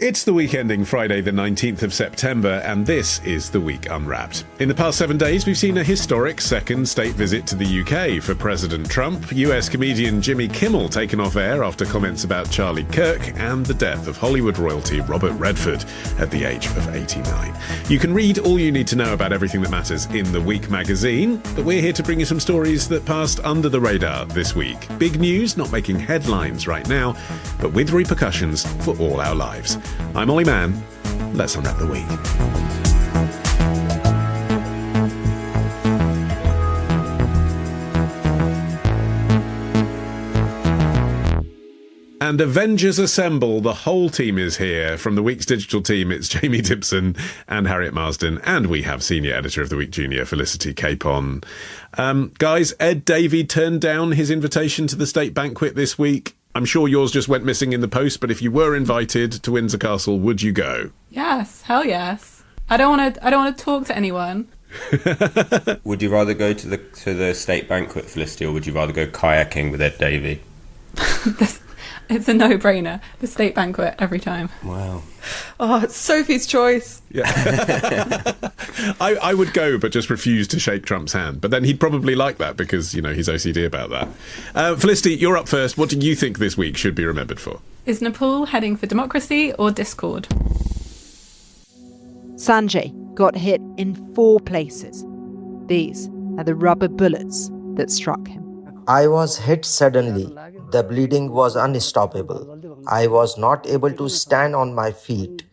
It's the week ending Friday the 19th of September, and this is The Week Unwrapped. In the past 7 days, we've seen a historic second state visit to the UK for President Trump, US comedian Jimmy Kimmel taken off air after comments about Charlie Kirk, and the death of Hollywood royalty Robert Redford at the age of 89. You can read all you need to know about everything that matters in The Week magazine, but we're here to bring you some stories that passed under the radar this week. Big news, not making headlines right now, but with repercussions for all our lives. I'm Olly Mann. Let's unwrap the week. And Avengers Assemble, the whole team is here. From the Week's digital team, it's Jamie Timson and Harriet Marsden, and we have senior editor of the Week Junior, Felicity, Capon. Guys, Ed Davey turned down his invitation to the state banquet this week. I'm sure yours just went missing in the post, but if you were invited to Windsor Castle, would you go? Yes, hell yes. I don't want to talk to anyone. Would you rather go to the state banquet, Felicity, or would you rather go kayaking with Ed Davey? It's a no-brainer. The state banquet every time. Wow. Oh, it's Sophie's choice. Yeah. I would go, but just refuse to shake Trump's hand. But then he'd probably like that because, he's OCD about that. Felicity, you're up first. What do you think this week should be remembered for? Is Nepal heading for democracy or discord? Sanjay got hit in 4 places. These are the rubber bullets that struck him. I was hit suddenly. The bleeding was unstoppable. I was not able to stand on my feet.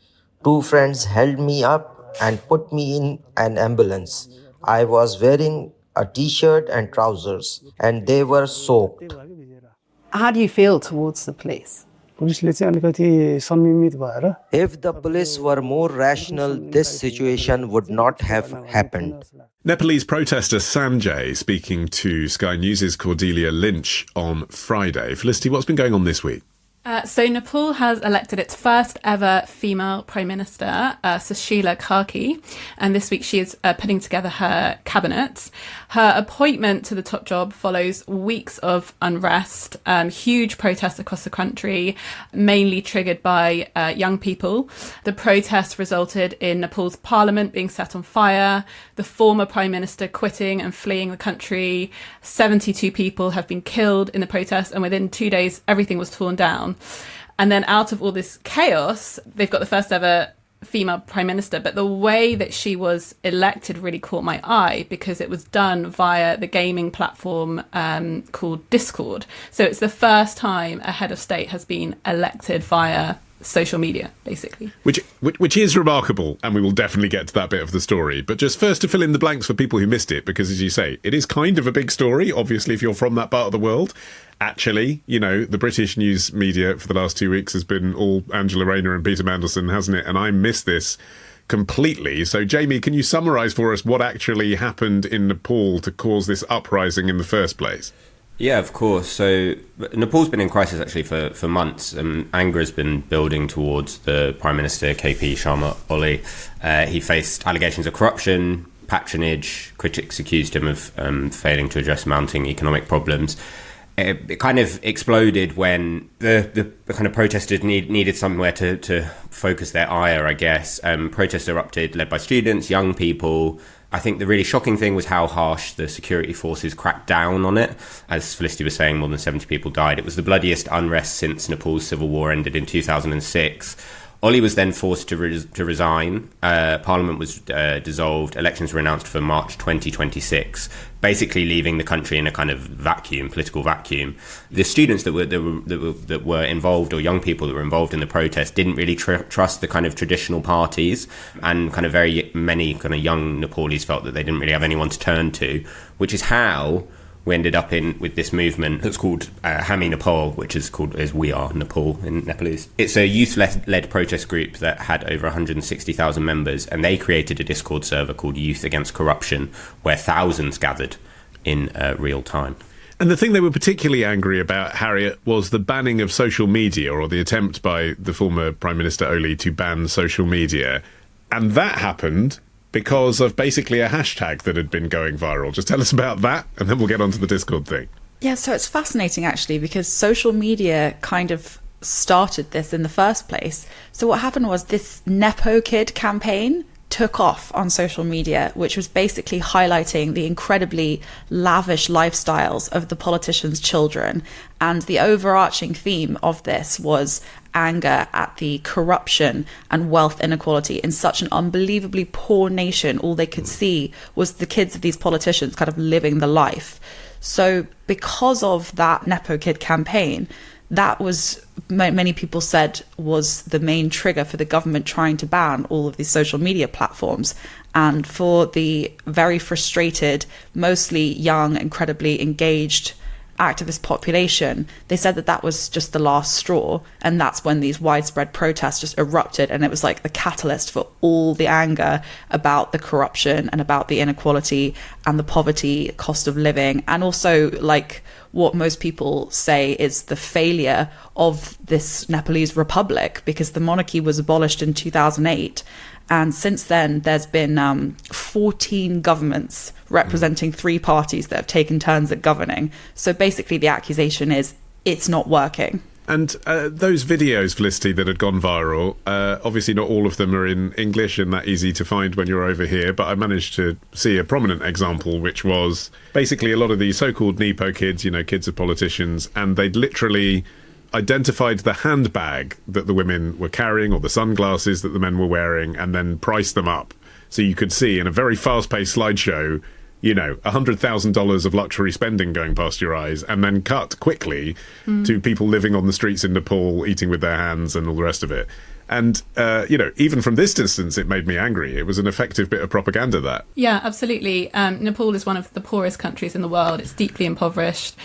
2 friends held me up and put me in an ambulance. I was wearing a t-shirt and trousers, and they were soaked. How do you feel towards the police? If the police were more rational, this situation would not have happened. Nepalese protester Sanjay speaking to Sky News' Cordelia Lynch on Friday. Felicity, what's been going on this week? So Nepal has elected its first ever female Prime Minister, Sushila Karki, and this week she is putting together her cabinet. Her appointment to the top job follows weeks of unrest, huge protests across the country, mainly triggered by young people. The protests resulted in Nepal's parliament being set on fire, the former Prime Minister quitting and fleeing the country. 72 people have been killed in the protests, and within 2 days, everything was torn down. And then out of all this chaos, they've got the first ever female prime minister. But the way that she was elected really caught my eye because it was done via the gaming platform called Discord. So it's the first time a head of state has been elected via social media, basically. Which is remarkable, and we will definitely get to that bit of the story. But just first to fill in the blanks for people who missed it, because as you say, it is kind of a big story, obviously, if you're from that part of the world. Actually, the British news media for the last 2 weeks has been all Angela Rayner and Peter Mandelson, hasn't it? And I missed this completely. So, Jamie, can you summarise for us what actually happened in Nepal to cause this uprising in the first place? Yeah, of course. So Nepal's been in crisis actually for months. Anger has been building towards the Prime Minister, KP Sharma Oli. He faced allegations of corruption, patronage. Critics accused him of failing to address mounting economic problems. It kind of exploded when the kind of protesters needed somewhere to focus their ire, I guess. Protests erupted, led by students, young people. I think the really shocking thing was how harsh the security forces cracked down on it. As Felicity was saying, more than 70 people died. It was the bloodiest unrest since Nepal's civil war ended in 2006. Olly was then forced to resign. Parliament was dissolved. Elections were announced for March 2026, basically leaving the country in a kind of political vacuum. The students that were involved, or young people that were involved in the protest, didn't really trust the kind of traditional parties, and kind of very many kind of young Nepalese felt that they didn't really have anyone to turn to, which is how we ended up with this movement that's called Hami Nepal, which is called as We Are Nepal in Nepalese. It's a youth-led protest group that had over 160,000 members, and they created a Discord server called Youth Against Corruption, where thousands gathered in real time. And the thing they were particularly angry about, Harriet, was the banning of social media, or the attempt by the former Prime Minister Olly to ban social media. And that happened because of basically a hashtag that had been going viral. Just tell us about that, and then we'll get on to the Discord thing. Yeah, so it's fascinating, actually, because social media kind of started this in the first place. So what happened was this Nepo Kid campaign took off on social media, which was basically highlighting the incredibly lavish lifestyles of the politicians' children. And the overarching theme of this was anger at the corruption and wealth inequality in such an unbelievably poor nation. All they could see was the kids of these politicians kind of living the life. So because of that Nepo Kid campaign, that was, many people said, was the main trigger for the government trying to ban all of these social media platforms. And for the very frustrated, mostly young, incredibly engaged activist population, they said that that was just the last straw. And that's when these widespread protests just erupted. And it was like the catalyst for all the anger about the corruption and about the inequality and the poverty, cost of living, and also like what most people say is the failure of this Nepalese republic, because the monarchy was abolished in 2008. And since then, there's been 14 governments representing three parties that have taken turns at governing. So basically, the accusation is it's not working. And those videos, Felicity, that had gone viral, obviously not all of them are in English and that easy to find when you're over here, but I managed to see a prominent example, which was basically a lot of these so-called Nepo kids, you know, kids of politicians, and they'd literally identified the handbag that the women were carrying or the sunglasses that the men were wearing and then priced them up. So you could see in a very fast-paced slideshow, you know, $100,000 of luxury spending going past your eyes, and then cut quickly to people living on the streets in Nepal, eating with their hands and all the rest of it. And, you know, even from this distance, it made me angry. It was an effective bit of propaganda, that. Yeah, absolutely. Nepal is one of the poorest countries in the world. It's deeply impoverished.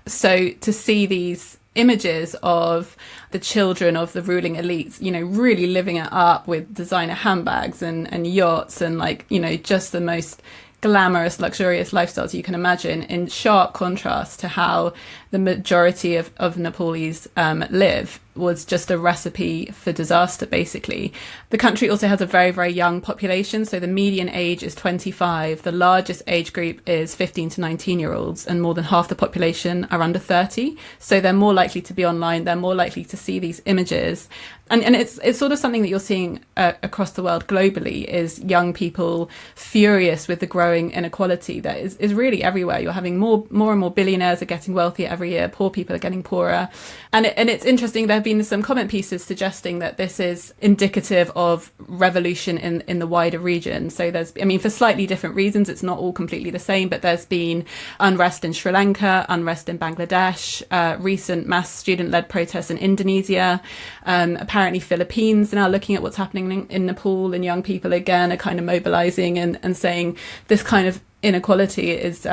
So to see these images of the children of the ruling elites, you know, really living it up with designer handbags and yachts and, like, you know, just the most glamorous, luxurious lifestyles you can imagine, in sharp contrast to how the majority of Nepalese live, was just a recipe for disaster, basically. The country also has a very, very young population. So the median age is 25. The largest age group is 15 to 19-year-olds, and more than half the population are under 30. So they're more likely to be online. They're more likely to see these images. And it's sort of something that you're seeing across the world globally, is young people furious with the growing inequality that is really everywhere. You're having more and more billionaires are getting wealthier every year. Poor people are getting poorer. And it's interesting, there have been some comment pieces suggesting that this is indicative of revolution in the wider region. So there's, I mean, for slightly different reasons, it's not all completely the same, but there's been unrest in Sri Lanka, unrest in Bangladesh, recent mass student-led protests in Indonesia. Apparently Philippines are now looking at what's happening in Nepal, and young people again are kind of mobilizing and saying this kind of inequality is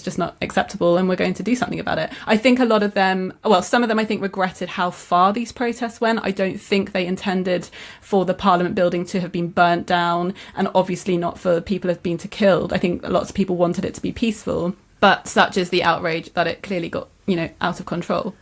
just not acceptable, and we're going to do something about it. I think a lot of them, well, some of them I think regretted how far these protests went. I don't think they intended for the Parliament building to have been burnt down, and obviously not for people who have been killed. I think lots of people wanted it to be peaceful, but such is the outrage that it clearly got, you know, out of control.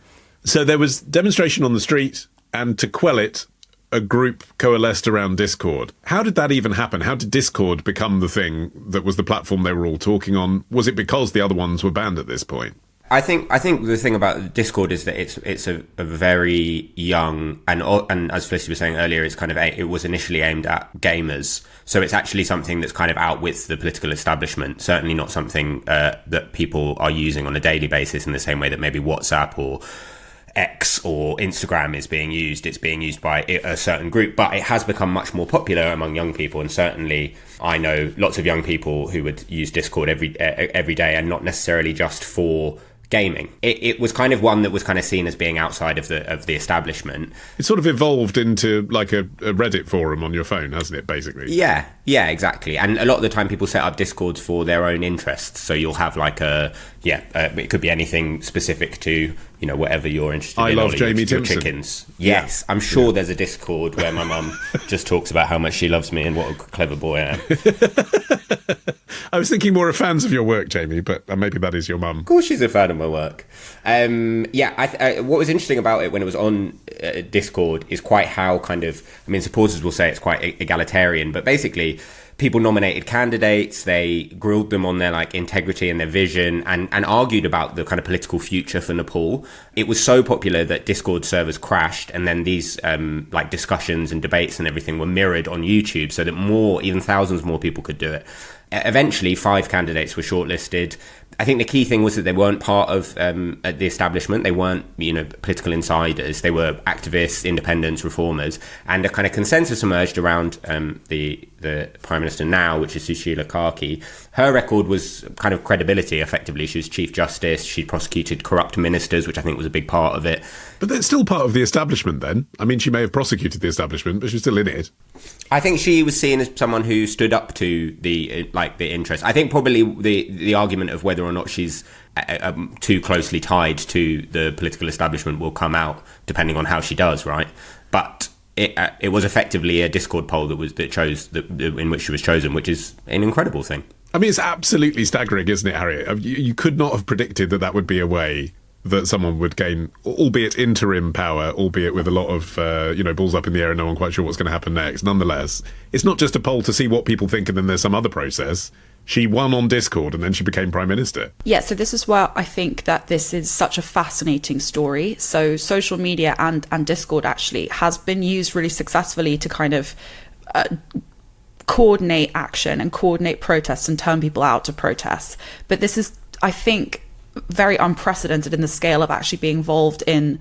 So there was demonstration on the street, and to quell it, a group coalesced around Discord. How did that even happen? How did Discord become the thing that was the platform they were all talking on? Was it because the other ones were banned at this point? I think the thing about Discord is that it's a very young, and as Felicity was saying earlier, it's kind of it was initially aimed at gamers. So it's actually something that's kind of out with the political establishment. Certainly not something that people are using on a daily basis in the same way that maybe WhatsApp or X or Instagram is being used. It's being used by a certain group, but it has become much more popular among young people. And certainly I know lots of young people who would use Discord every day, and not necessarily just for gaming. It was kind of one that was kind of seen as being outside of the establishment. It sort of evolved into like a Reddit forum on your phone, hasn't it, basically? Yeah, exactly. And a lot of the time people set up Discords for their own interests. So you'll have like it could be anything specific to, you know, whatever you're interested in. I love Jamie Timson. Chickens. Yes, I'm sure there's a Discord where my mum just talks about how much she loves me and what a clever boy I am. I was thinking more of fans of your work, Jamie, but maybe that is your mum. Of course she's a fan of my work. What was interesting about it when it was on Discord is quite how kind of, I mean, supporters will say it's quite egalitarian, but basically people nominated candidates, they grilled them on their like integrity and their vision, and argued about the kind of political future for Nepal. It was so popular that Discord servers crashed, and then these like discussions and debates and everything were mirrored on YouTube so that more, even thousands more people could do it. Eventually 5 candidates were shortlisted. I think the key thing was that they weren't part of the establishment. They weren't, political insiders. They were activists, independents, reformers, and a kind of consensus emerged around the Prime Minister now, which is Sushila Karki. Her record was kind of credibility, effectively. She was Chief Justice. She prosecuted corrupt ministers, which I think was a big part of it. But they're still part of the establishment then. I mean, she may have prosecuted the establishment, but she was still in it. I think she was seen as someone who stood up to the interest. I think probably the argument of whether or not she's too closely tied to the political establishment will come out depending on how she does, right? But it was effectively a Discord poll that chose in which she was chosen, which is an incredible thing. I mean, it's absolutely staggering, isn't it, Harriet? You could not have predicted that would be a way that someone would gain, albeit interim power, albeit with a lot of, balls up in the air and no one quite sure what's going to happen next. Nonetheless, it's not just a poll to see what people think and then there's some other process. She won on Discord and then she became Prime Minister. Yeah, so this is where I think that this is such a fascinating story. So social media and Discord actually has been used really successfully to kind of coordinate action and coordinate protests and turn people out to protest. But this is, I think, very unprecedented in the scale of actually being involved in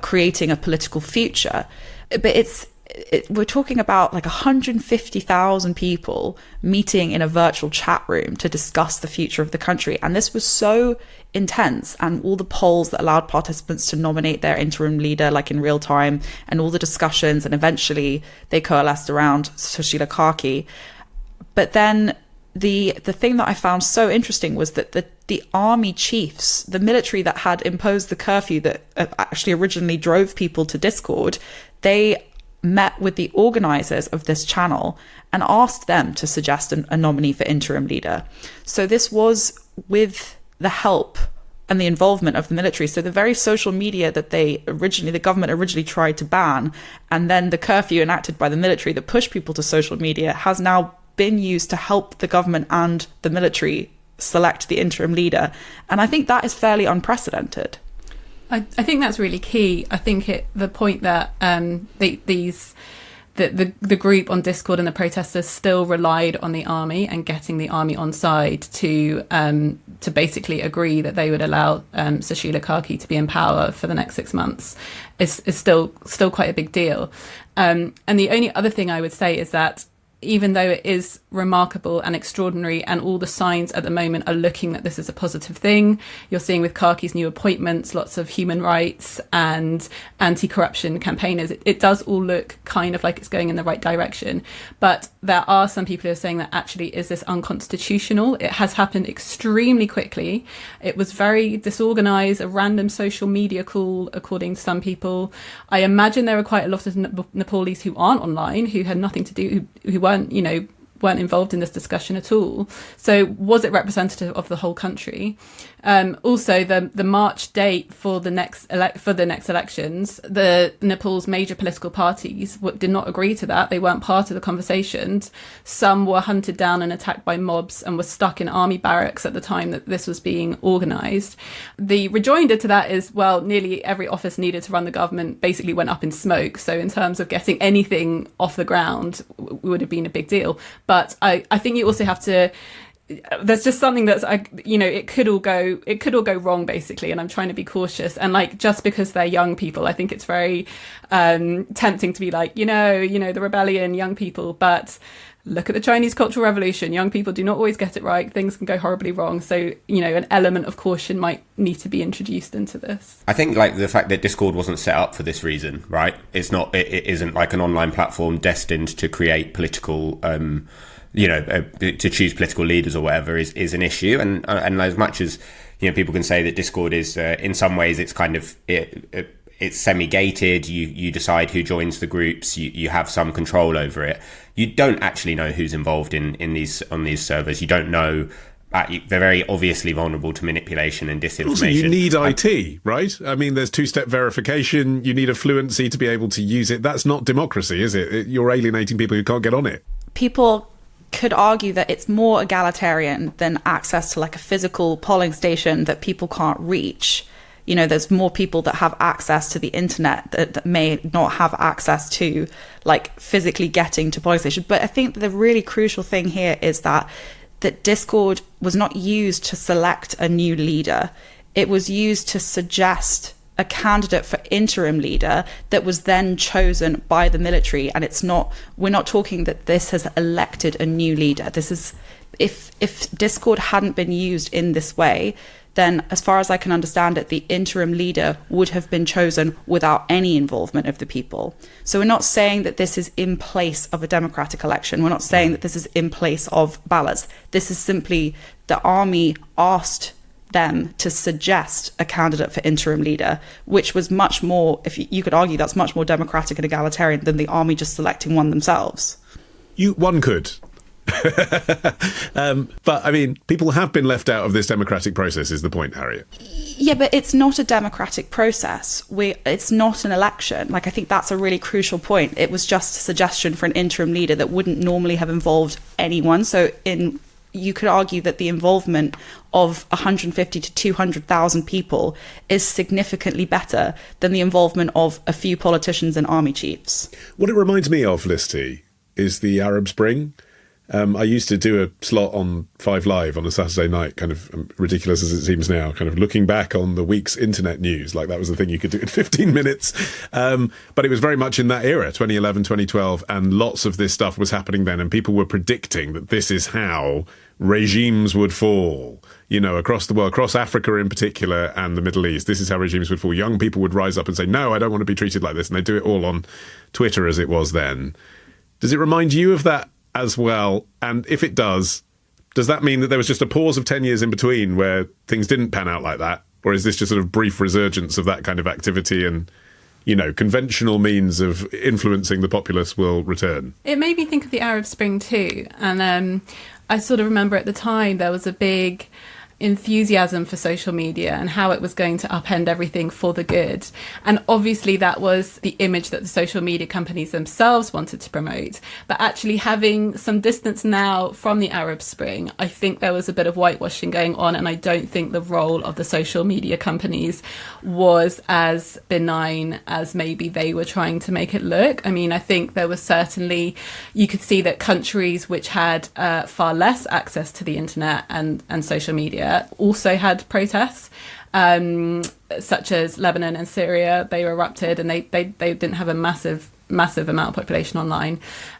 creating a political future. But we're talking about like 150,000 people meeting in a virtual chat room to discuss the future of the country. And this was so intense, and all the polls that allowed participants to nominate their interim leader like in real time, and all the discussions, and eventually they coalesced around Sushila Karki. But then the thing that I found so interesting was that the army chiefs, the military that had imposed the curfew that actually originally drove people to Discord, they met with the organisers of this channel and asked them to suggest a nominee for interim leader. So this was with the help and the involvement of the military. So the very social media that the government originally tried to ban, and then the curfew enacted by the military that pushed people to social media, has now been used to help the government and the military select the interim leader. And I think that is fairly unprecedented. I think that's really key. I think the point that the group on Discord and the protesters still relied on the army and getting the army on side to basically agree that they would allow Sushila Karki to be in power for the next 6 months is still quite a big deal. And the only other thing I would say is that even though it is remarkable and extraordinary, and all the signs at the moment are looking that this is a positive thing, you're seeing with Karki's new appointments lots of human rights and anti-corruption campaigners. It does all look kind of like it's going in the right direction. But there are some people who are saying that actually, is this unconstitutional? It has happened extremely quickly. It was very disorganized, a random social media call, according to some people. I imagine there are quite a lot of Nepalese who aren't online, who had nothing to do, who weren't involved in this discussion at all. So was it representative of the whole country? Also, the March date for the next elections, the Nepal's major political parties did not agree to that. They weren't part of the conversations. Some were hunted down and attacked by mobs and were stuck in army barracks at the time that this was being organised. The rejoinder to that is, well, nearly every office needed to run the government basically went up in smoke. So in terms of getting anything off the ground, would have been a big deal. But I think you also have to, there's just something that's, it could all go wrong, basically. And I'm trying to be cautious. And just because they're young people, I think it's very tempting to be like, the rebellion, young people. But look at the Chinese Cultural Revolution. Young people do not always get it right. Things can go horribly wrong. So, an element of caution might need to be introduced into this. I think the fact that Discord wasn't set up for this reason, right? It isn't like an online platform destined to create political, to choose political leaders or whatever is an issue. And as much as, people can say that Discord is, in some ways, it's kind of, it's semi-gated. You decide who joins the groups. You have some control over it. You don't actually know who's involved on these servers. You don't know. They're very obviously vulnerable to manipulation and disinformation. Also, you need IT, right? I mean, there's two-step verification. You need a fluency to be able to use it. That's not democracy, is it? You're alienating people who can't get on it. people could argue that it's more egalitarian than access to like a physical polling station that people can't reach. You know, there's more people that have access to the internet that may not have access to like physically getting to polling stations. But I think the really crucial thing here is that Discord was not used to select a new leader. It was used to suggest a candidate for interim leader that was then chosen by the military. And we're not talking that this has elected a new leader. This is, if Discord hadn't been used in this way, then as far as I can understand it, the interim leader would have been chosen without any involvement of the people. So we're not saying that this is in place of a democratic election. We're not saying that this is in place of ballots. This is simply the army asked them to suggest a candidate for interim leader, which was much more, if you could argue that's much more democratic and egalitarian than the army just selecting one themselves. One could. But I mean, people have been left out of this democratic process, is the point, Harriet? Yeah, but it's not a democratic process. It's not an election. Like, I think that's a really crucial point. It was just a suggestion for an interim leader that wouldn't normally have involved anyone. So you could argue that the involvement of 150 to 200,000 people is significantly better than the involvement of a few politicians and army chiefs. What it reminds me of, Felicity, is the Arab Spring. I used to do a slot on 5 Live on a Saturday night, kind of ridiculous as it seems now, kind of looking back on the week's internet news, like that was the thing you could do in 15 minutes. But it was very much in that era, 2011, 2012, and lots of this stuff was happening then, and people were predicting that this is how regimes would fall, you know, across the world, across Africa in particular, and the Middle East. This is how regimes would fall. Young people would rise up and say, no, I don't want to be treated like this, and they do it all on Twitter as it was then. Does it remind you of that as well? And if it does that mean that there was just a pause of 10 years in between where things didn't pan out like that? Or is this just sort of brief resurgence of that kind of activity, and, you know, conventional means of influencing the populace will return? It made me think of the Arab Spring too. And I sort of remember at the time there was a big enthusiasm for social media and how it was going to upend everything for the good. And obviously that was the image that the social media companies themselves wanted to promote. But actually having some distance now from the Arab Spring, I think there was a bit of whitewashing going on, and I don't think the role of the social media companies was as benign as maybe they were trying to make it look. I mean, I think there was certainly, you could see that countries which had far less access to the internet and social media also had protests, such as Lebanon and Syria. They were erupted, and they didn't have a massive amount of population online.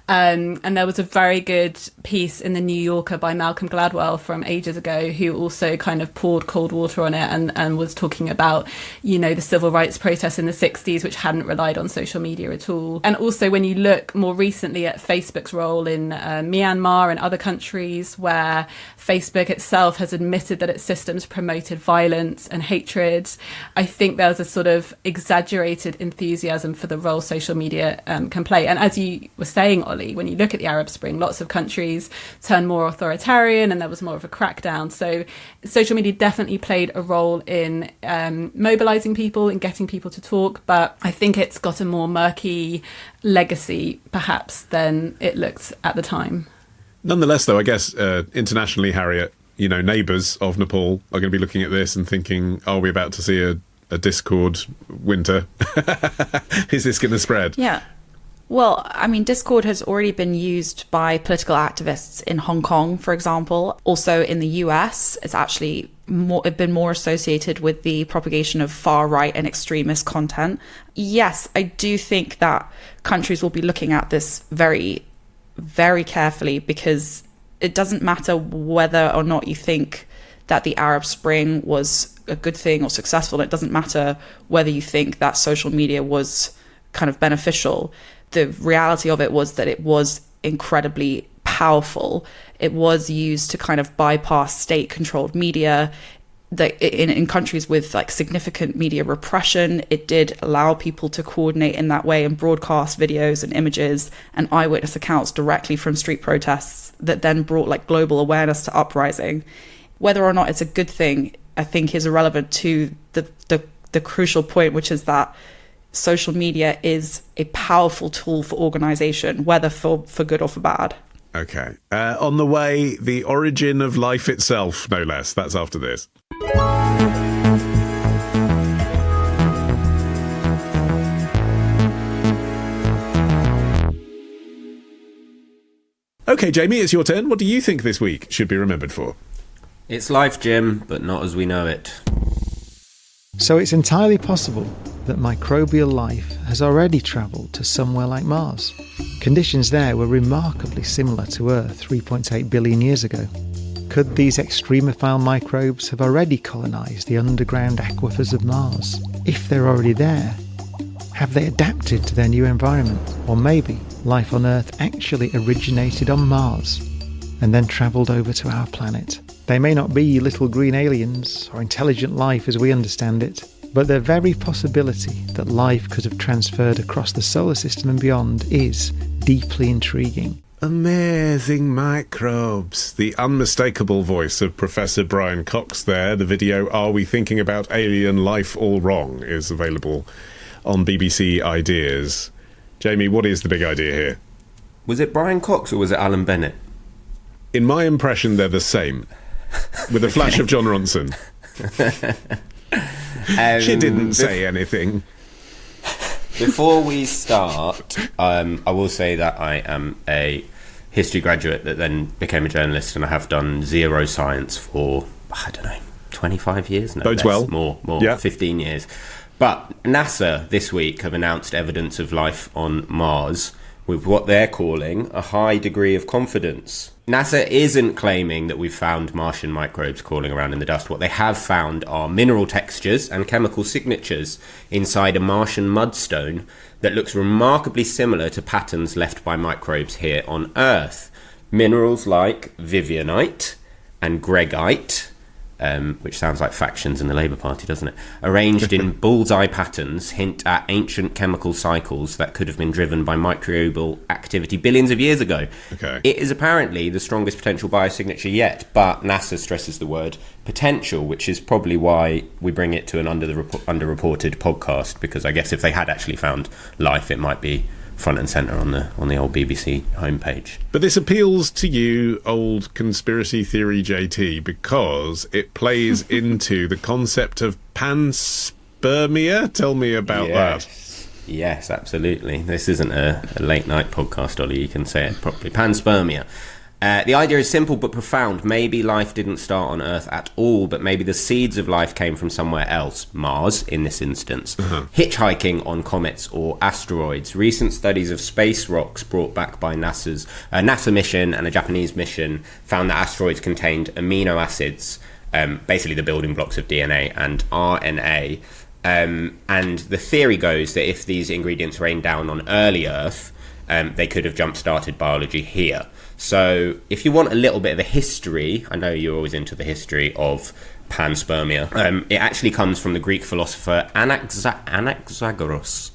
And there was a very good piece in the New Yorker by Malcolm Gladwell from ages ago, who also kind of poured cold water on it and was talking about, you know, the civil rights protests in the 60s, which hadn't relied on social media at all. And also when you look more recently at Facebook's role in Myanmar and other countries where Facebook itself has admitted that its systems promoted violence and hatred, I think there was a sort of exaggerated enthusiasm for the role social media can play. And as you were saying, Olly, when you look at the Arab Spring, lots of countries turned more authoritarian and there was more of a crackdown. So social media definitely played a role in mobilizing people and getting people to talk. But I think it's got a more murky legacy, perhaps, than it looked at the time. Nonetheless, though, I guess internationally, Harriet, you know, neighbours of Nepal are going to be looking at this and thinking, are we about to see a Discord winter? Is this going to spread? Yeah. Well, I mean, Discord has already been used by political activists in Hong Kong, for example. Also in the US, it's actually been more associated with the propagation of far-right and extremist content. Yes, I do think that countries will be looking at this very, very carefully, because it doesn't matter whether or not you think that the Arab Spring was a good thing or successful. It doesn't matter whether you think that social media was kind of beneficial. The reality of it was that it was incredibly powerful. It was used to kind of bypass state-controlled media. That in countries with like significant media repression, it did allow people to coordinate in that way and broadcast videos and images and eyewitness accounts directly from street protests that then brought like global awareness to uprising. Whether or not it's a good thing, I think, is irrelevant to the crucial point, which is that social media is a powerful tool for organization, whether for good or for bad. Okay. On the way, the origin of life itself, no less. That's after this. Okay, Jamie, it's your turn. What do you think this week should be remembered for? It's life, Jim, but not as we know it. So it's entirely possible that microbial life has already travelled to somewhere like Mars. Conditions there were remarkably similar to Earth 3.8 billion years ago. Could these extremophile microbes have already colonised the underground aquifers of Mars? If they're already there, have they adapted to their new environment? Or maybe life on Earth actually originated on Mars and then travelled over to our planet. They may not be little green aliens or intelligent life as we understand it, but the very possibility that life could have transferred across the solar system and beyond is deeply intriguing. Amazing microbes. The unmistakable voice of Professor Brian Cox there. The video Are We Thinking About Alien Life All Wrong is available on BBC Ideas. Jamie, what is the big idea here? Was it Brian Cox or was it Alan Bennett? In my impression, they're the same, with a flash of John Ronson. She didn't say anything. Before we start, I will say that I am a history graduate that then became a journalist, and I have done zero science for, I don't know, 25 years? No, Bodes less, well. More, Yeah. 15 years. But NASA this week have announced evidence of life on Mars with what they're calling a high degree of confidence. NASA isn't claiming that we've found Martian microbes crawling around in the dust. What they have found are mineral textures and chemical signatures inside a Martian mudstone that looks remarkably similar to patterns left by microbes here on Earth. Minerals like vivianite and gregite, which sounds like factions in the Labour Party, doesn't it? Arranged in bullseye patterns hint at ancient chemical cycles that could have been driven by microbial activity billions of years ago. Okay. It is apparently the strongest potential biosignature yet, but NASA stresses the word potential, which is probably why we bring it to an underreported podcast, because I guess if they had actually found life, it might be front and centre on the old BBC homepage. But this appeals to you, old conspiracy theory JT, because it plays into the concept of panspermia. Tell me about that. Yes, absolutely. This isn't a late night podcast, Ollie. You can say it properly. Panspermia. The idea is simple but profound. Maybe life didn't start on Earth at all, but maybe the seeds of life came from somewhere else, Mars in this instance. Hitchhiking on comets or asteroids. Recent studies of space rocks brought back by NASA's NASA mission and a Japanese mission found that asteroids contained amino acids, basically the building blocks of DNA and RNA. And the theory goes that if these ingredients rained down on early Earth, they could have jump-started biology here. So if you want a little bit of a history, I know you're always into the history of panspermia, it actually comes from the Greek philosopher Anaxagoras.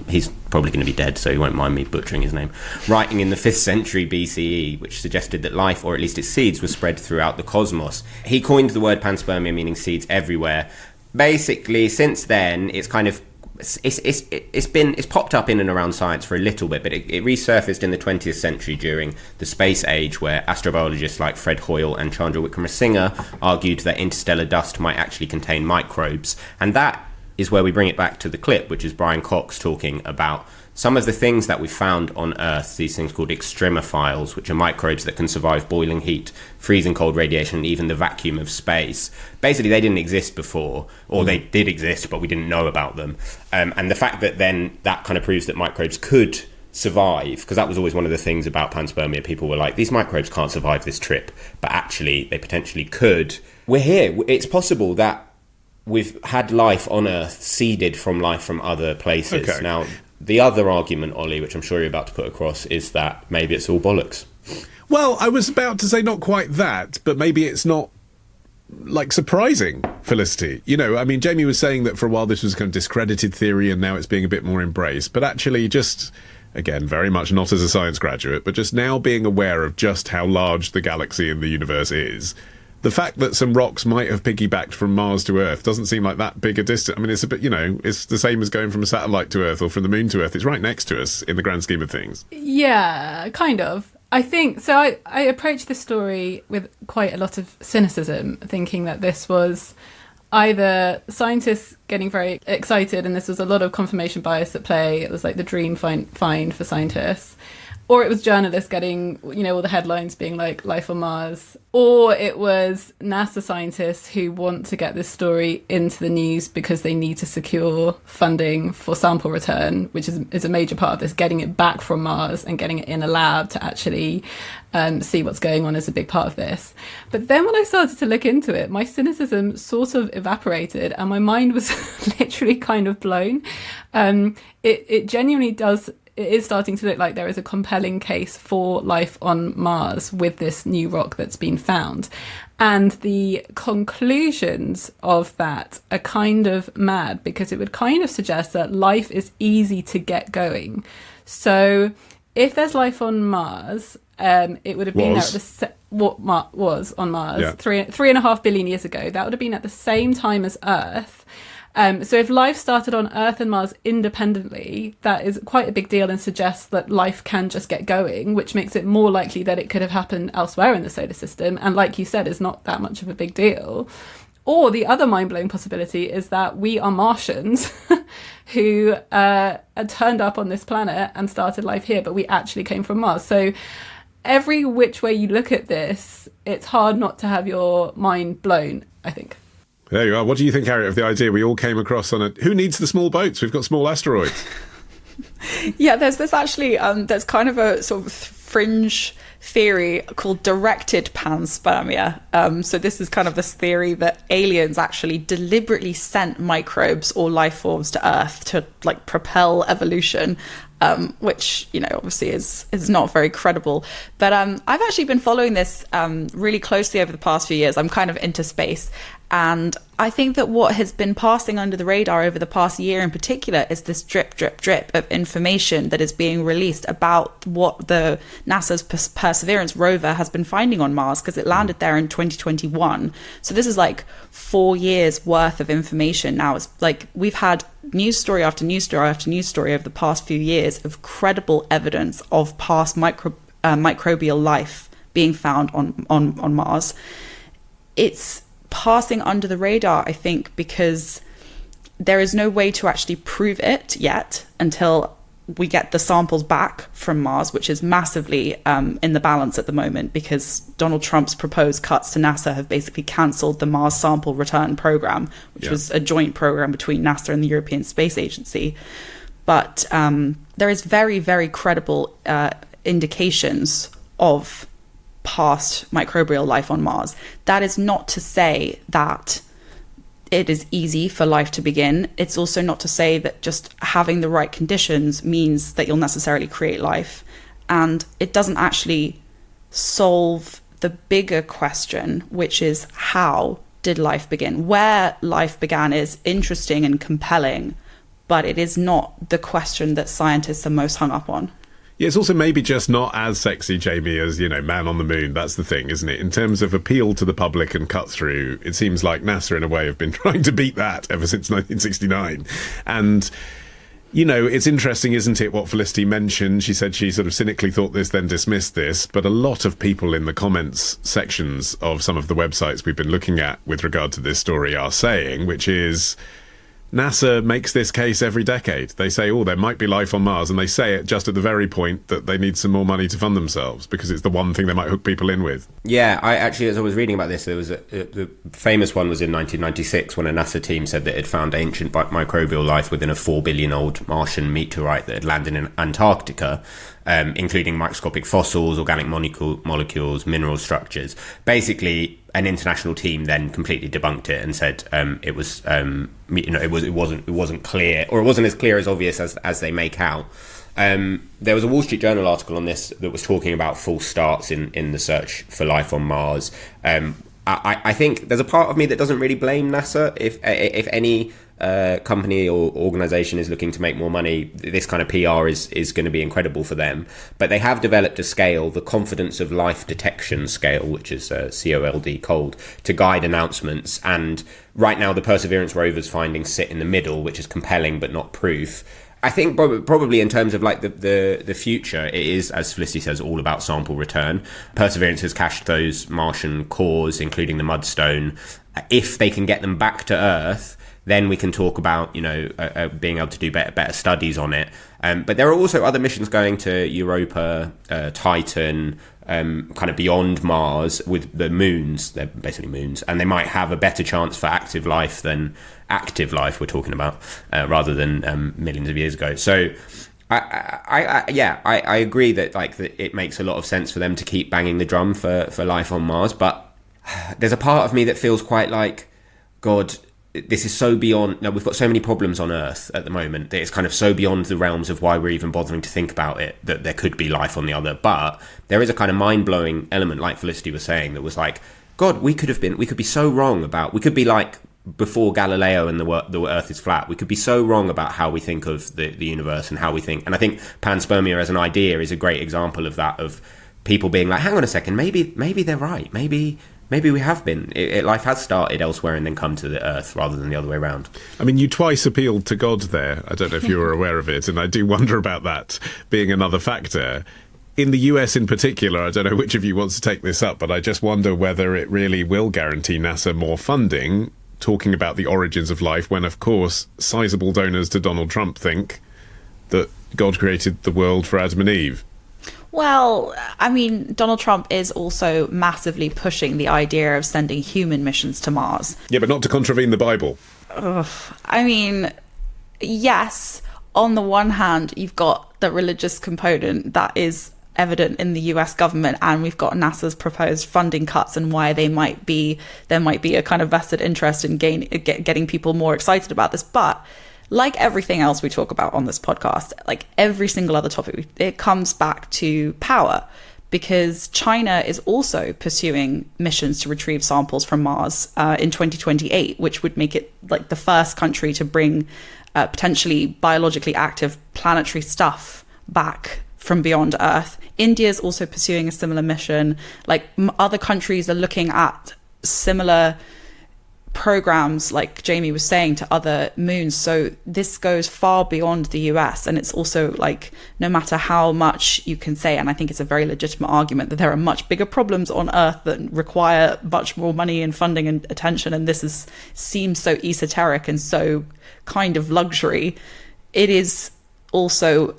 He's probably going to be dead, so he won't mind me butchering his name, writing in the 5th century BCE, which suggested that life, or at least its seeds, were spread throughout the cosmos. He coined the word panspermia, meaning seeds everywhere. Basically, since then, it's kind of it's popped up in and around science for a little bit, but it resurfaced in the 20th century during the space age, where astrobiologists like Fred Hoyle and Chandra Wickramasinghe argued that interstellar dust might actually contain microbes. And that is where we bring it back to the clip, which is Brian Cox talking about some of the things that we found on Earth, these things called extremophiles, which are microbes that can survive boiling heat, freezing cold radiation, and even the vacuum of space. Basically, they didn't exist before, or they did exist, but we didn't know about them. And the fact that then that kind of proves that microbes could survive, because that was always one of the things about panspermia. People were like, these microbes can't survive this trip, but actually they potentially could. We're here. It's possible that we've had life on Earth seeded from life from other places. Okay. Now, the other argument, Ollie, which I'm sure you're about to put across, is that maybe it's all bollocks. Well, I was about to say not quite that, but maybe it's not, like, surprising, Felicity. You know, I mean, Jamie was saying that for a while this was a kind of discredited theory and now it's being a bit more embraced. But actually just, again, very much not as a science graduate, but just now being aware of just how large the galaxy and the universe is, the fact that some rocks might have piggybacked from Mars to Earth doesn't seem like that big a distance. I mean, it's a bit, you know, it's the same as going from a satellite to Earth or from the moon to Earth. It's right next to us in the grand scheme of things. Yeah, kind of. I think so. I approached this story with quite a lot of cynicism, thinking that this was either scientists getting very excited and this was a lot of confirmation bias at play. It was like the dream find for scientists. Or it was journalists getting, all the headlines being like life on Mars. Or it was NASA scientists who want to get this story into the news because they need to secure funding for sample return, which is a major part of this. Getting it back from Mars and getting it in a lab to actually see what's going on is a big part of this. But then when I started to look into it, my cynicism sort of evaporated and my mind was literally kind of blown. It genuinely does... It is starting to look like there is a compelling case for life on Mars with this new rock that's been found. And the conclusions of that are kind of mad, because it would kind of suggest that life is easy to get going. So if there's life on Mars, it would have been was on Mars 3.5 billion years ago. That would have been at the same time as Earth. So if life started on Earth and Mars independently, that is quite a big deal and suggests that life can just get going, which makes it more likely that it could have happened elsewhere in the solar system. And like you said, is not that much of a big deal. Or the other mind-blowing possibility is that we are Martians who turned up on this planet and started life here, but we actually came from Mars. So every which way you look at this, it's hard not to have your mind blown, I think. There you are. What do you think, Harriet, of the idea we all came across on it? Who needs the small boats? We've got small asteroids. Yeah, there's this actually, there's kind of a sort of fringe theory called directed panspermia. So this is kind of this theory that aliens actually deliberately sent microbes or life forms to Earth to like propel evolution. Which, obviously is not very credible. But I've actually been following this really closely over the past few years. I'm kind of into space. And I think that what has been passing under the radar over the past year in particular is this drip, drip, drip of information that is being released about what the NASA's Perseverance rover has been finding on Mars, because it landed there in 2021. So this is like 4 years worth of information now. It's like we've had news story after news story after news story over the past few years of credible evidence of past microbial life being found on Mars. It's passing under the radar, I think, because there is no way to actually prove it yet until we get the samples back from Mars, which is massively in the balance at the moment, because Donald Trump's proposed cuts to NASA have basically cancelled the Mars sample return program, which was a joint program between NASA and the European Space Agency. But there is very, very credible indications of past microbial life on Mars. That is not to say that it is easy for life to begin. It's also not to say that just having the right conditions means that you'll necessarily create life. And it doesn't actually solve the bigger question, which is how did life begin? Where life began is interesting and compelling, but it is not the question that scientists are most hung up on. Yeah, it's also maybe just not as sexy, Jamie, as, man on the moon. That's the thing, isn't it? In terms of appeal to the public and cut through, it seems like NASA, in a way, have been trying to beat that ever since 1969. And, it's interesting, isn't it, what Felicity mentioned? She said she sort of cynically thought this, then dismissed this. But a lot of people in the comments sections of some of the websites we've been looking at with regard to this story are saying, which is... NASA makes this case every decade. They say, there might be life on Mars, and they say it just at the very point that they need some more money to fund themselves, because it's the one thing they might hook people in with. Yeah, as I was reading about this, there was the famous one was in 1996 when a NASA team said that it had found ancient microbial life within a 4 billion-old Martian meteorite that had landed in Antarctica, including microscopic fossils, organic molecules, mineral structures. Basically, an international team then completely debunked it and said it wasn't clear, or it wasn't as clear as obvious as they make out. There was a Wall Street Journal article on this that was talking about false starts in the search for life on Mars. I think there's a part of me that doesn't really blame NASA. If any company or organization is looking to make more money, this kind of PR is going to be incredible for them. But they have developed a scale, the confidence of life detection scale, which is COLD, to guide announcements. And right now, the Perseverance rover's findings sit in the middle, which is compelling but not proof. I think probably in terms of like the future, it is, as Felicity says, all about sample return. Perseverance has cached those Martian cores, including the Mudstone. If they can get them back to Earth, then we can talk about, being able to do better studies on it. But there are also other missions going to Europa, Titan, kind of beyond Mars with the moons. They're basically moons, and they might have a better chance for active life than active life we're talking about, rather than millions of years ago. So I agree that that it makes a lot of sense for them to keep banging the drum for life on Mars. But there's a part of me that feels quite like, God, this is so beyond. We've got so many problems on Earth at the moment that it's kind of so beyond the realms of why we're even bothering to think about it, that there could be life on the other. But there is a kind of mind-blowing element, like Felicity was saying, that was like, God, we could be so wrong about, we could be like before Galileo and the Earth is flat. We could be so wrong about how we think of the universe and how we think. And I think panspermia as an idea is a great example of that, of people being like, hang on a second, maybe they're right. Maybe we have been. Life has started elsewhere and then come to the Earth rather than the other way around. I mean, you twice appealed to God there. I don't know if you were aware of it, and I do wonder about that being another factor. In the US in particular, I don't know which of you wants to take this up, but I just wonder whether it really will guarantee NASA more funding, talking about the origins of life, when, of course, sizable donors to Donald Trump think that God created the world for Adam and Eve. Well, I mean, Donald Trump is also massively pushing the idea of sending human missions to Mars. Yeah, but not to contravene the Bible. I mean, yes, on the one hand, you've got the religious component that is evident in the US government, and we've got NASA's proposed funding cuts and why there might be a kind of vested interest in getting people more excited about this. But like everything else we talk about on this podcast, like every single other topic, it comes back to power, because China is also pursuing missions to retrieve samples from Mars in 2028, which would make it like the first country to bring potentially biologically active planetary stuff back from beyond Earth. India is also pursuing a similar mission. Like other countries are looking at similar programs, like Jamie was saying, to other moons. So this goes far beyond the US. And it's also like, no matter how much you can say, and I think it's a very legitimate argument, that there are much bigger problems on Earth that require much more money and funding and attention, and this seems so esoteric and so kind of luxury. It is also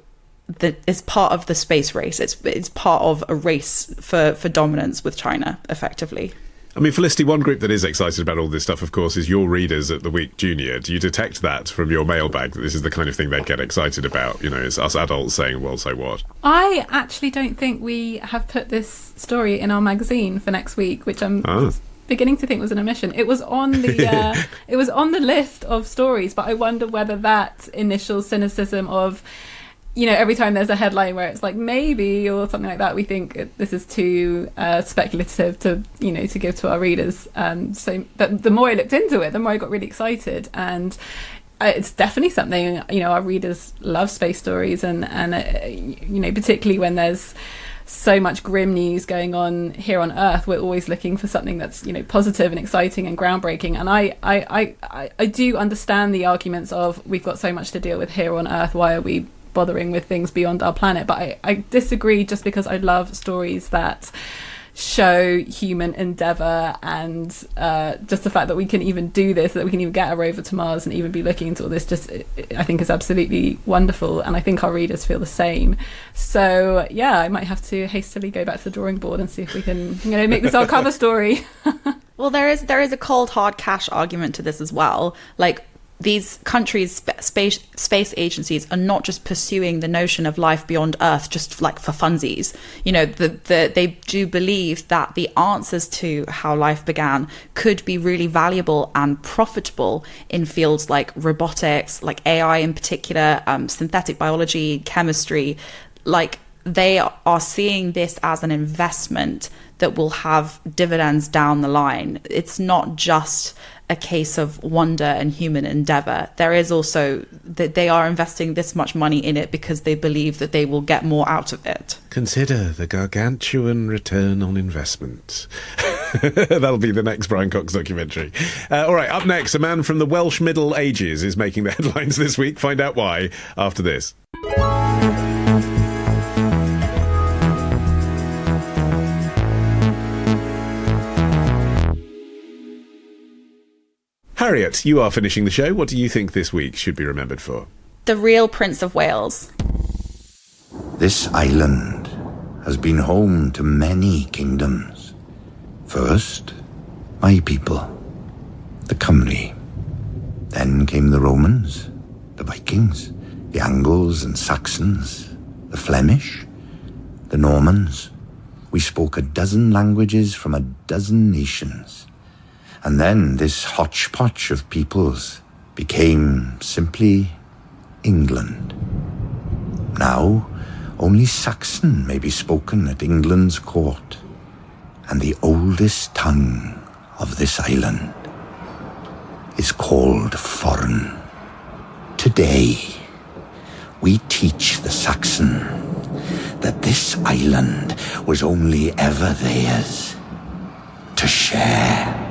that it's part of the space race. It's part of a race for dominance with China, effectively. I mean, Felicity, one group that is excited about all this stuff, of course, is your readers at The Week Junior. Do you detect that from your mailbag, that this is the kind of thing they'd get excited about? It's us adults saying, well, so what? I actually don't think we have put this story in our magazine for next week, which I'm beginning to think was an omission. It was on the it was on the list of stories, but I wonder whether that initial cynicism of, every time there's a headline where it's like maybe or something like that, we think this is too speculative to give to our readers. But the more I looked into it, the more I got really excited, and it's definitely something our readers love space stories, and particularly when there's so much grim news going on here on Earth, we're always looking for something that's positive and exciting and groundbreaking. And I do understand the arguments of, we've got so much to deal with here on Earth, why are we bothering with things beyond our planet? But I disagree, just because I love stories that show human endeavour, and just the fact that we can even do this, that we can even get a rover to Mars and even be looking into all this, I think is absolutely wonderful, and I think our readers feel the same. So yeah, I might have to hastily go back to the drawing board and see if we can make this our cover story. Well, there is a cold hard cash argument to this as well. Like, these countries' space agencies are not just pursuing the notion of life beyond Earth just like for funsies. They do believe that the answers to how life began could be really valuable and profitable in fields like robotics, like AI in particular, synthetic biology, chemistry. Like, they are seeing this as an investment that will have dividends down the line. It's not just a case of wonder and human endeavor. There is also that they are investing this much money in it because they believe that they will get more out of it. Consider the gargantuan return on investment. That'll be the next Brian Cox documentary. All right, up next, a man from the Welsh Middle Ages is making the headlines this week. Find out why after this. Harriet, you are finishing the show. What do you think this week should be remembered for? The real Prince of Wales. This island has been home to many kingdoms. First, my people, the Cymry. Then came the Romans, the Vikings, the Angles and Saxons, the Flemish, the Normans. We spoke a dozen languages from a dozen nations. And then this hodgepodge of peoples became simply England. Now, only Saxon may be spoken at England's court, and the oldest tongue of this island is called foreign. Today, we teach the Saxon that this island was only ever theirs to share.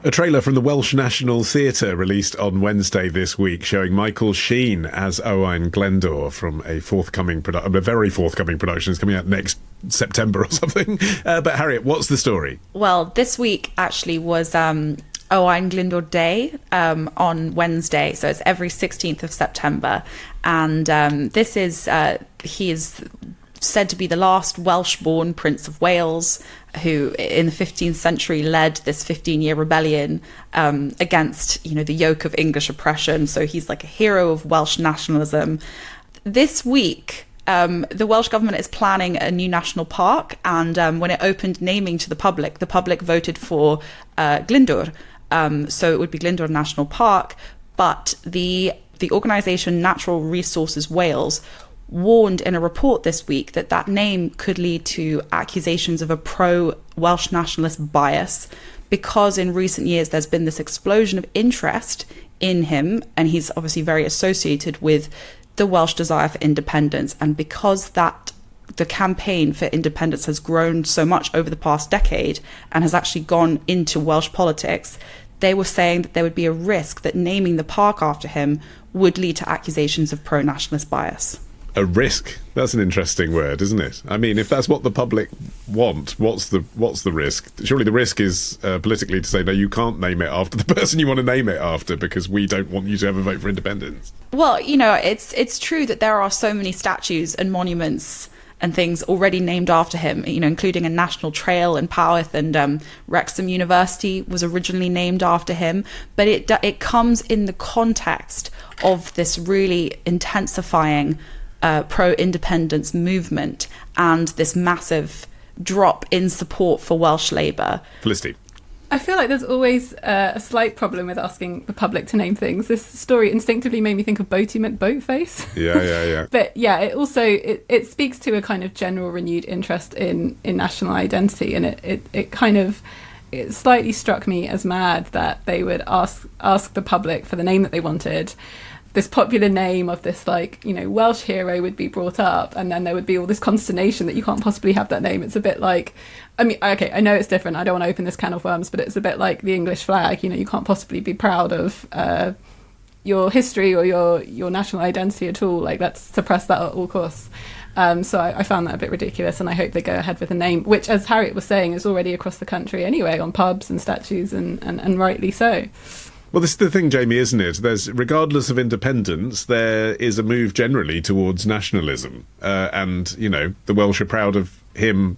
A trailer from the Welsh National Theatre released on Wednesday this week showing Michael Sheen as Owain Glyndwr from a very forthcoming production. It's coming out next September or something. But Harriet, what's the story? Well, this week actually was Owain Glyndwr Day on Wednesday, so it's every 16th of September. And this is, he is said to be the last Welsh-born Prince of Wales, who in the 15th century led this 15-year rebellion against, the yoke of English oppression. So he's like a hero of Welsh nationalism. This week, the Welsh government is planning a new national park, and when it opened naming to the public voted for Glyndwr. So it would be Glyndwr National Park, but the organisation Natural Resources Wales warned in a report this week that name could lead to accusations of a pro-Welsh nationalist bias, because in recent years there's been this explosion of interest in him, and he's obviously very associated with the Welsh desire for independence. And because the campaign for independence has grown so much over the past decade and has actually gone into Welsh politics, they were saying that there would be a risk that naming the park after him would lead to accusations of pro-nationalist bias. A risk? That's an interesting word, isn't it? I mean, if that's what the public want, what's the risk? Surely the risk is politically to say, no, you can't name it after the person you want to name it after because we don't want you to have a vote for independence. Well, it's true that there are so many statues and monuments and things already named after him, including a national trail in Powys, and Wrexham University was originally named after him. But it comes in the context of this really intensifying pro-independence movement and this massive drop in support for Welsh Labour. Felicity. I feel like there's always a slight problem with asking the public to name things. This story instinctively made me think of Boaty McBoatface. Yeah. But yeah, it also it speaks to a kind of general renewed interest in national identity, and it slightly struck me as mad that they would ask the public for the name that they wanted. This popular name of this Welsh hero would be brought up, and then there would be all this consternation that you can't possibly have that name. It's a bit like, I mean, okay, I know it's different. I don't want to open this can of worms, but it's a bit like the English flag. You can't possibly be proud of your history or your national identity at all. Like, let's suppress that at all costs. So I found that a bit ridiculous, and I hope they go ahead with a name, which, as Harriet was saying, is already across the country anyway, on pubs and statues, and rightly so. Well, this is the thing, Jamie, isn't it? Regardless of independence, there is a move generally towards nationalism. And, the Welsh are proud of him.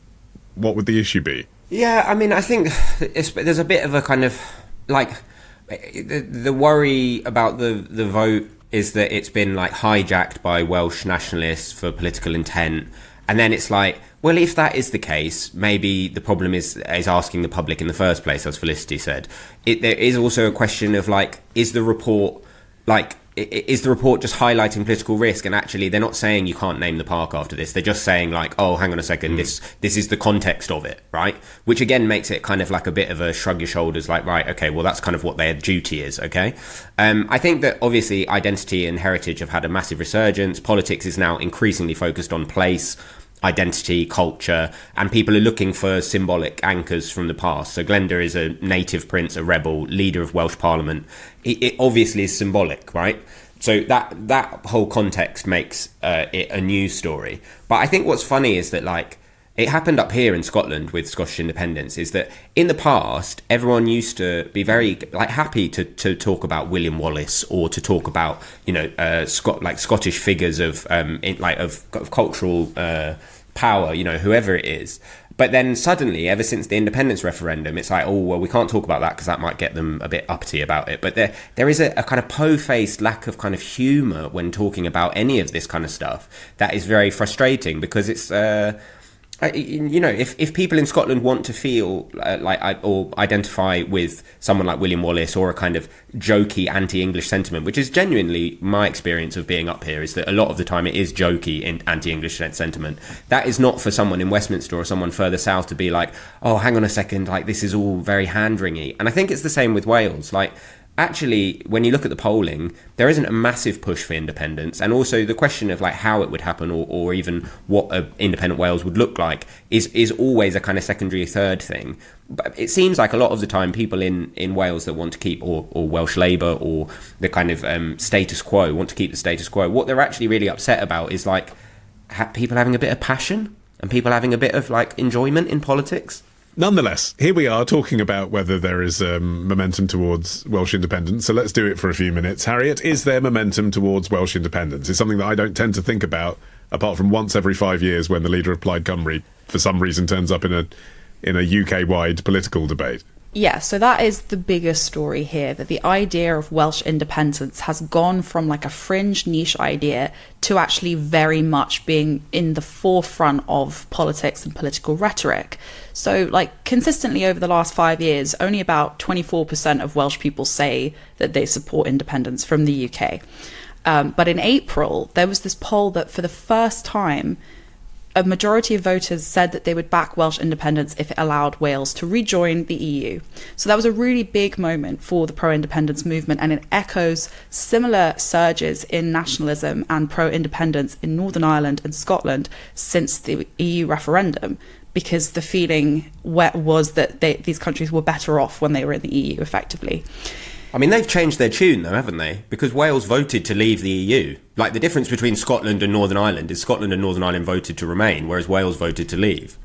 What would the issue be? Yeah, I mean, I think there's a bit of a kind of, the worry about the vote is that it's been, hijacked by Welsh nationalists for political intent. And then it's like, well, if that is the case, maybe the problem is asking the public in the first place, as Felicity said. There is also a question of, is the report just highlighting political risk? And actually, they're not saying you can't name the park after this. They're just saying, oh, hang on a second, this is the context of it, right? Which, again, makes it kind of like a bit of a shrug your shoulders, right, okay, well, that's kind of what their duty is, okay? I think that, obviously, identity and heritage have had a massive resurgence. Politics is now increasingly focused on place. identity, culture, and people are looking for symbolic anchors from the past. So Glyndwr is a native prince, a rebel, leader of Welsh Parliament. It obviously is symbolic, right? So that whole context makes it a news story. But I think what's funny is that, like, it happened up here in Scotland with Scottish independence, is that in the past, everyone used to be very happy to talk about William Wallace or to talk about, Scottish figures of cultural power, whoever it is. But then suddenly, ever since the independence referendum, it's like, oh, well, we can't talk about that because that might get them a bit uppity about it. But there is a kind of po-faced lack of kind of humour when talking about any of this kind of stuff that is very frustrating, because it's... if people in Scotland want to feel or identify with someone like William Wallace, or a kind of jokey anti-English sentiment, which is genuinely my experience of being up here, is that a lot of the time it is jokey and anti-English sentiment. That is not for someone in Westminster or someone further south to be like, oh, hang on a second, like, this is all very hand-wringy. And I think it's the same with Wales. Like, actually, when you look at the polling, there isn't a massive push for independence, and also the question of like how it would happen, or even what a independent Wales would look like, is always a kind of secondary, third thing. But it seems like a lot of the time people in Wales that want to keep, or Welsh Labour, or the kind of status quo, want to keep the status quo, what they're actually really upset about is like people having a bit of passion and people having a bit of like enjoyment in politics. Nonetheless, here we are talking about whether there is momentum towards Welsh independence. So let's do it for a few minutes. Harriet, is there momentum towards Welsh independence? It's something that I don't tend to think about, apart from once every 5 years when the leader of Plaid Cymru, for some reason, turns up in a UK-wide political debate. Yeah, so that is the biggest story here, that the idea of Welsh independence has gone from like a fringe niche idea to actually very much being in the forefront of politics and political rhetoric. So like consistently over the last 5 years, only about 24% of Welsh people say that they support independence from the UK. But in April, there was this poll that for the first time, a majority of voters said that they would back Welsh independence if it allowed Wales to rejoin the EU. So that was a really big moment for the pro-independence movement, and it echoes similar surges in nationalism and pro-independence in Northern Ireland and Scotland since the EU referendum, because the feeling was that these countries were better off when they were in the EU, effectively. I mean, they've changed their tune, though, haven't they? Because Wales voted to leave the EU. Like, the difference between Scotland and Northern Ireland is Scotland and Northern Ireland voted to remain, whereas Wales voted to leave.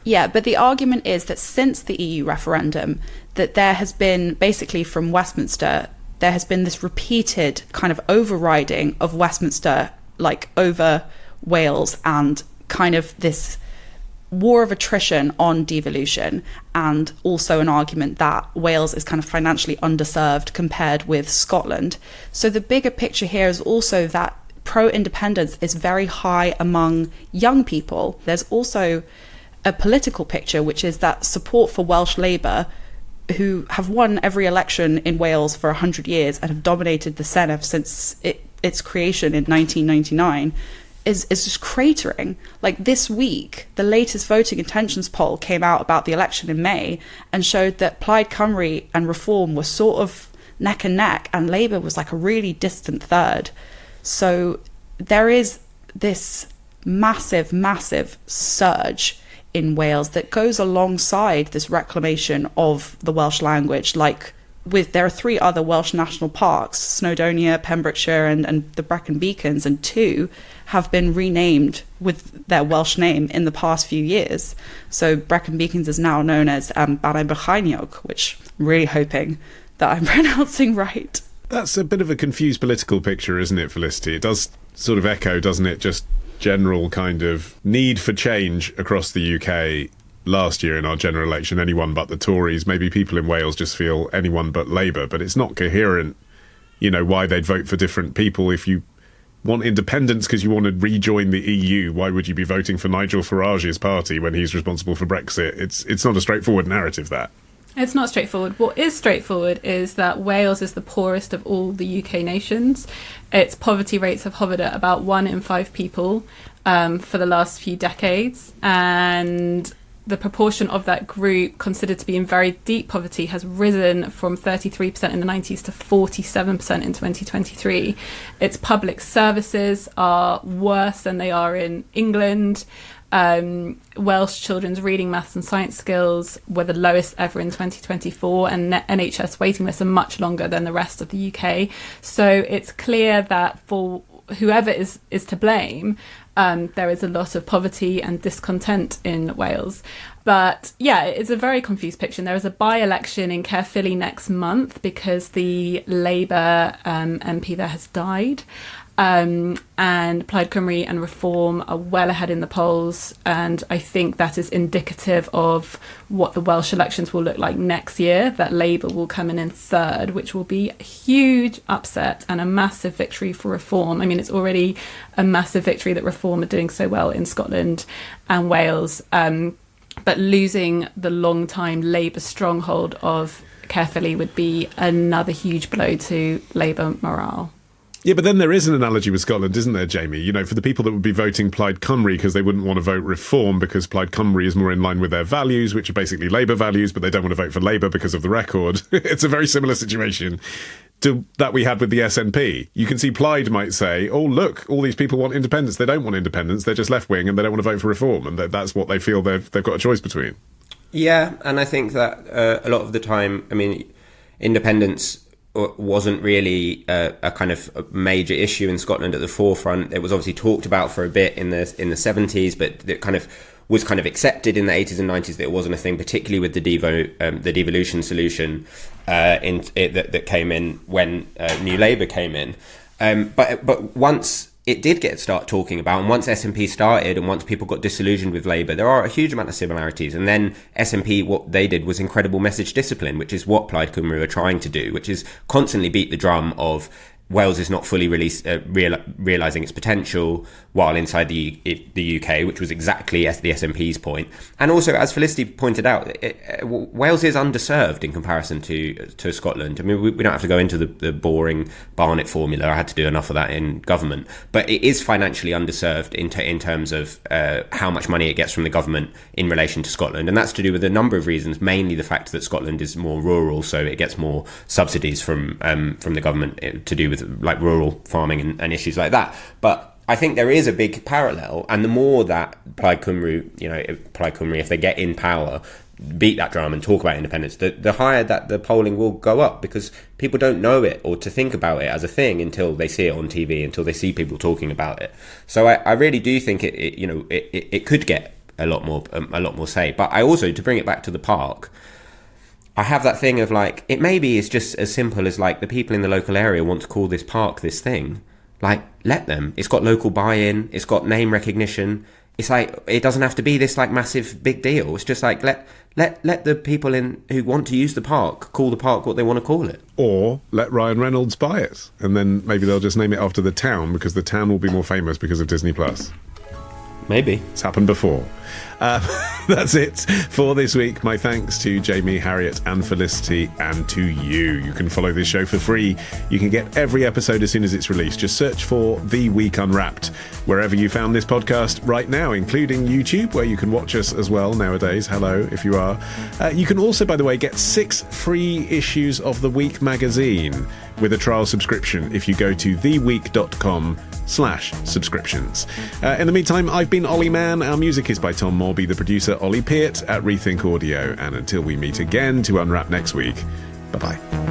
Yeah, but the argument is that since the EU referendum, that there has been, basically from Westminster, there has been this repeated kind of overriding of Westminster, like, over Wales, and kind of this war of attrition on devolution, and also an argument that Wales is kind of financially underserved compared with Scotland. So the bigger picture here is also that pro-independence is very high among young people. There's also a political picture, which is that support for Welsh Labour, who have won every election in Wales for 100 years and have dominated the Senedd since its creation in 1999, is just cratering. Like this week, the latest voting intentions poll came out about the election in May and showed that Plaid Cymru and Reform were sort of neck and neck, and Labour was like a really distant third. So there is this massive, massive surge in Wales that goes alongside this reclamation of the Welsh language. Like there are 3 other Welsh national parks, Snowdonia, Pembrokeshire and the Brecon Beacons, and 2 have been renamed with their Welsh name in the past few years. So Brecon Beacons is now known as Banau Brycheiniog, which I'm really hoping that I'm pronouncing right. That's a bit of a confused political picture, isn't it, Felicity? It does sort of echo, doesn't it, just general kind of need for change across the UK. Last year in our general election, anyone but the Tories. Maybe people in Wales just feel anyone but Labour, but it's not coherent, why they'd vote for different people. If you want independence because you want to rejoin the EU, why would you be voting for Nigel Farage's party when he's responsible for Brexit? It's not a straightforward narrative, that. It's not straightforward. What is straightforward is that Wales is the poorest of all the UK nations. Its poverty rates have hovered at about 1 in 5 people for the last few decades, and the proportion of that group considered to be in very deep poverty has risen from 33% in the 90s to 47% in 2023. Its public services are worse than they are in England. Welsh children's reading, maths and science skills were the lowest ever in 2024, and NHS waiting lists are much longer than the rest of the UK. So it's clear that for whoever is to blame, there is a lot of poverty and discontent in Wales. But yeah, it's a very confused picture. There is a by-election in Caerphilly next month because the Labour MP there has died. And Plaid Cymru and Reform are well ahead in the polls, and I think that is indicative of what the Welsh elections will look like next year, that Labour will come in third, which will be a huge upset and a massive victory for Reform. I mean, it's already a massive victory that Reform are doing so well in Scotland and Wales, but losing the long-time Labour stronghold of Caerphilly would be another huge blow to Labour morale. Yeah, but then there is an analogy with Scotland, isn't there, Jamie? You know, for the people that would be voting Plaid Cymru because they wouldn't want to vote Reform because Plaid Cymru is more in line with their values, which are basically Labour values, but they don't want to vote for Labour because of the record. It's a very similar situation to that we had with the SNP. You can see Plaid might say, oh, look, all these people want independence. They don't want independence. They're just left-wing and they don't want to vote for Reform. And that's what they feel they've got a choice between. Yeah, and I think that a lot of the time, I mean, independence wasn't really a kind of major issue in Scotland at the forefront. It was obviously talked about for a bit in the 70s, but it kind of was kind of accepted in the 80s and 90s that it wasn't a thing, particularly with the devolution solution that came in when New Labour came in. But once it did start talking about, and once SNP started, and once people got disillusioned with Labour, there are a huge amount of similarities. And then SNP, what they did was incredible message discipline, which is what Plaid Cymru are trying to do, which is constantly beat the drum of Wales is not fully realising its potential while inside the UK, which was exactly the SNP's point. And also, as Felicity pointed out, Wales is underserved in comparison to Scotland. I mean, we don't have to go into the boring Barnett formula. I had to do enough of that in government. But it is financially underserved in terms of how much money it gets from the government in relation to Scotland. And that's to do with a number of reasons, mainly the fact that Scotland is more rural, so it gets more subsidies from the government to do with like rural farming and issues like that. But I think there is a big parallel, and the more that Plaid Cymru, if they get in power, beat that drum and talk about independence, the higher that the polling will go up, because people don't know it or to think about it as a thing until they see it on TV, until they see people talking about it. So I really do think it could get a lot more say. But I also, to bring it back to the park, I have that thing of like, it maybe is just as simple as like the people in the local area want to call this park this thing. Like, let them. It's got local buy-in. It's got name recognition. It's like, it doesn't have to be this like massive big deal. It's just like, let the people in who want to use the park call the park what they want to call it. Or let Ryan Reynolds buy it. And then maybe they'll just name it after the town, because the town will be more famous because of Disney+. Maybe. It's happened before. That's it for this week. My thanks to Jamie, Harriet and Felicity, and to you. You can follow this show for free. You can get every episode as soon as it's released. Just search for The Week Unwrapped wherever you found this podcast right now, including YouTube, where you can watch us as well nowadays. Hello, if you are. You can also, by the way, get 6 free issues of The Week magazine with a trial subscription if you go to theweek.com/subscriptions. In the meantime, I've been Olly Mann. Our music is by Tom Morby, the producer Ollie Peart at Rethink Audio. And until we meet again to unwrap next week, bye-bye.